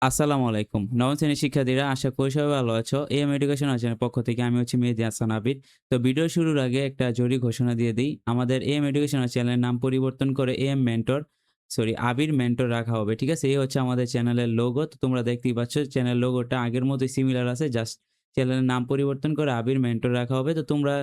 আসসালামু আলাইকুম। নবম শ্রেণীর শিক্ষার্থীরা আশা করি সবাই ভালো আছো। এম এডুকেশন চ্যানেলের পক্ষ থেকে আমি হচ্ছি মেহেদী হাসান আবির। তো ভিডিও শুরুর আগে একটা জরুরি ঘোষণা দিয়ে দেই। আমাদের এম এডুকেশন চ্যানেলের নাম পরিবর্তন করে আবির মেন্টর রাখা হবে। ঠিক আছে? এই হচ্ছে আমাদের চ্যানেলের লোগো। তো তোমরা দেখতেই পাচ্ছ চ্যানেল লোগোটা আগের মতোই সিমিলার আছে। জাস্ট চ্যানেলের নাম পরিবর্তন করে আবির মেন্টর রাখা হবে। তো তোমরা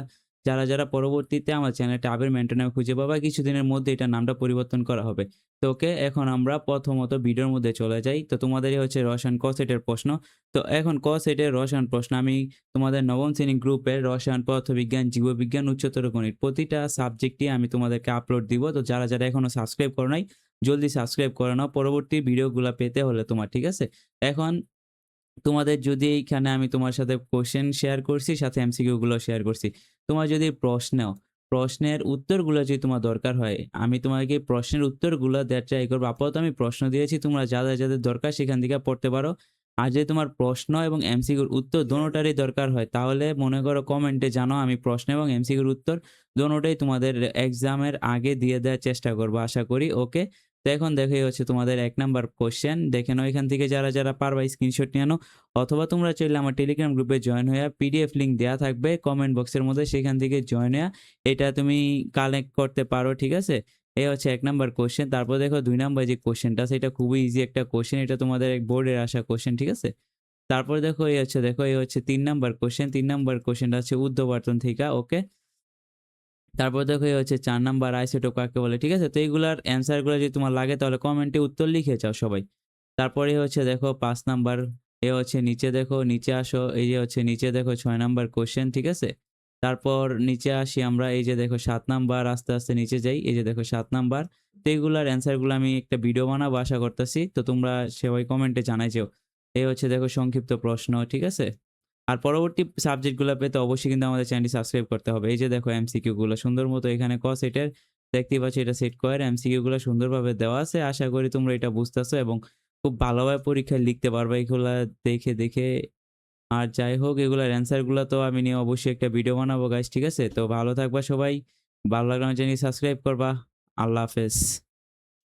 যারা পরবর্তীতে আমার চ্যানেলটা আবির মেন্টর নামে খুঁজে পাবা, কিছুদিনের মধ্যে এটার নামটা পরিবর্তন করা হবে। তো ওকে, এখন আমরা প্রথমত ভিডিওর মধ্যে চলে যাই। তো তোমাদেরই হচ্ছে রসায়ন ক সেটের প্রশ্ন। তো এখন ক সেটের রসায়ন প্রশ্ন আমি তোমাদের নবম শ্রেণী গ্রুপের রসায়ন, পদার্থবিজ্ঞান, জীববিজ্ঞান, উচ্চতর গণিত প্রতিটা সাবজেক্টই আমি তোমাদেরকে আপলোড দিব। তো যারা এখনো সাবস্ক্রাইব করো নাই, জলদি সাবস্ক্রাইব করে নাও পরবর্তী ভিডিওগুলা পেতে হলে তোমার। ঠিক আছে? এখন তোমাদের যদি এইখানে আমি তোমার সাথে কোয়েশ্চেন শেয়ার করছি, সাথে এমসিকিউ গুলো শেয়ার করছি। তোমার যদি প্রশ্নের উত্তরগুলো যদি তোমার দরকার হয়, আমি তোমাকে প্রশ্নের উত্তরগুলো দেওয়ার ট্রাই করব। আপাতত আমি প্রশ্ন দিয়েছি, তোমরা যাদের দরকার সেখান থেকে পড়তে পারো। আর যদি তোমার প্রশ্ন এবং এমসিকিউর উত্তর দোনোটারই দরকার হয়, তাহলে মনে করো কমেন্টে জানাও, আমি প্রশ্ন এবং এমসিকিউর উত্তর দোনোটাই তোমাদের এক্সামের আগে দিয়ে দেওয়ার চেষ্টা করব আশা করি। ওকে? তো এখন দেখো এই হচ্ছে তোমাদের ১ নাম্বার কোয়েশ্চেন। দেখে নাও এখান থেকে যারা পারবা স্ক্রিনশট নিয়ে নাও। অথবা তোমরা চাইলে আমার টেলিগ্রাম গ্রুপে জয়েন হইয়া পিডিএফ লিংক দেয়া থাকবে কমেন্ট বক্সের মধ্যে, সেখান থেকে জয়েন হইয়া এটা তুমি কালেক্ট করতে পারো। ঠিক আছে? এই হচ্ছে ১ নাম্বার কোয়েশ্চেন। তারপর দেখো ২ নাম্বার যে কোয়েশ্চেনটা আছে, এটা খুবই ইজি একটা কোয়েশ্চেন। এটা তোমাদের বোর্ডের আসা কোয়েশ্চেন। ঠিক আছে? তারপরে দেখো এই হচ্ছে ৩ নাম্বার কোয়েশ্চেন। ৩ নাম্বার কোয়েশ্চেনটা হচ্ছে ঊর্ধ্বপাতন থিকা। ওকে? তারপর দেখো এই হচ্ছে ৪ নাম্বার আইসোটোপ কাকে বলে। ঠিক আছে? তো এইগুলার অ্যান্সার গুলা যদি তোমার লাগে তাহলে কমেন্টে উত্তর লিখে যাও সবাই। তারপরে হচ্ছে দেখো ৫ নাম্বার, এ হচ্ছে নিচে দেখো, নিচে আসো। এই যে হচ্ছে নিচে দেখো ৬ নাম্বার কোয়েশ্চেন। ঠিক আছে? তারপর নিচে আসি আমরা। এই যে দেখো ৭ নাম্বার, আস্তে নিচে যাই। এই যে দেখো ৭ নাম্বার। তো এগুলার অ্যান্সার গুলো আমি একটা ভিডিও বানাবো আশা করতেছি। তো তোমরা সবাই কমেন্টে জানাই যেও। এই হচ্ছে দেখো সংক্ষিপ্ত প্রশ্ন। ঠিক আছে? আর পরবর্তী সাবজেক্টগুলা পেতে অবশ্যই কিন্তু আমাদের চ্যানেলটি সাবস্ক্রাইব করতে হবে। এই যে দেখো এমসিকিউ গুলো সুন্দর মতো এখানে ক সেটের দেখতেই পাচ্ছ, এটা সেট কয়ের এমসিকিউ গুলো সুন্দরভাবে দেওয়া আছে। আশা করি তোমরা এটা বুঝতেছো এবং খুব ভালোভাবে পরীক্ষায় লিখতে পারবা এগুলা দেখে। আর যাই হোক, এগুলার অ্যান্সার গুলা তো আমি নিয়ে অবশ্যই একটা ভিডিও বানাবো গাইস। ঠিক আছে? তো ভালো থাকবা সবাই। ভালো লাগলে আমার চ্যানেলটি সাবস্ক্রাইব করবা। আল্লাহ হাফেজ।